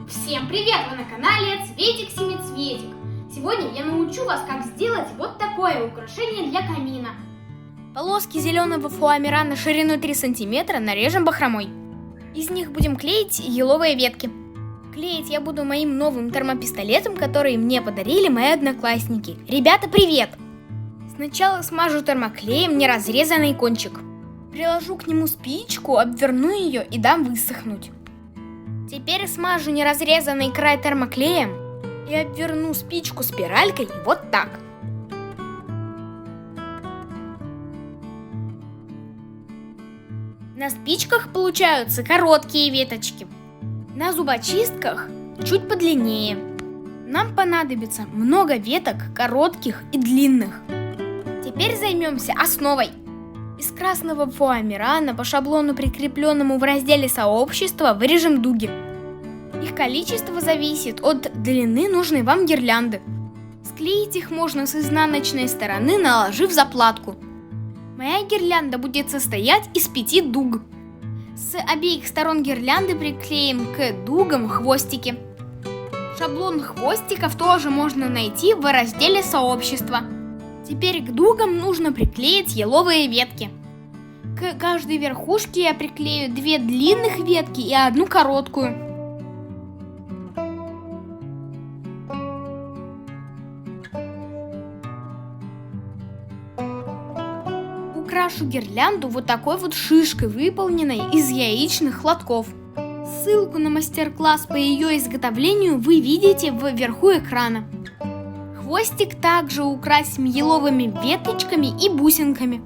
Всем привет! Вы на канале Цветик-семицветик. Сегодня я научу вас, как сделать вот такое украшение для камина. Полоски зеленого фуамирана шириной 3 см нарежем бахромой. Из них будем клеить еловые ветки. Клеить я буду моим новым термопистолетом, который мне подарили мои одноклассники. Ребята, привет! Сначала смажу термоклеем неразрезанный кончик. Приложу к нему спичку, обверну ее и дам высохнуть. Теперь смажу неразрезанный край термоклеем и обверну спичку спиралькой вот так. На спичках получаются короткие веточки, на зубочистках чуть подлиннее. Нам понадобится много веток, коротких и длинных. Теперь займемся основой. Из красного фуамирана по шаблону, прикрепленному в разделе сообщества, вырежем дуги. Их количество зависит от длины нужной вам гирлянды. Склеить их можно с изнаночной стороны, наложив заплатку. Моя гирлянда будет состоять из 5 дуг. С обеих сторон гирлянды приклеим к дугам хвостики. Шаблон хвостиков тоже можно найти в разделе сообщества. Теперь к дугам нужно приклеить еловые ветки. К каждой верхушке я приклею 2 длинных ветки и 1 короткую. Украшу гирлянду вот такой вот шишкой, выполненной из яичных лотков. Ссылку на мастер-класс по ее изготовлению вы видите вверху экрана. Хвостик также украсим еловыми веточками и бусинками.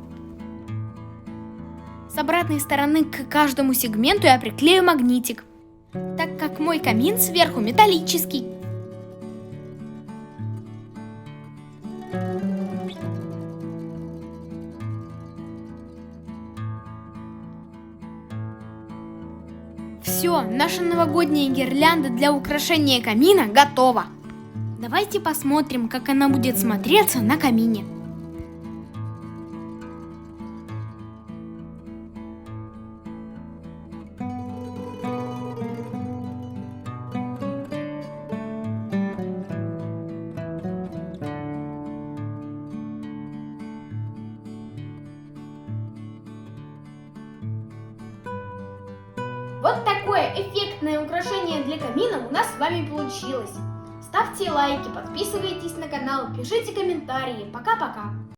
С обратной стороны к каждому сегменту я приклею магнитик, так как мой камин сверху металлический. Все, наша новогодняя гирлянда для украшения камина готова. Давайте посмотрим, как она будет смотреться на камине. Вот такое эффектное украшение для камина у нас с вами получилось. Ставьте лайки, подписывайтесь на канал, пишите комментарии. Пока-пока!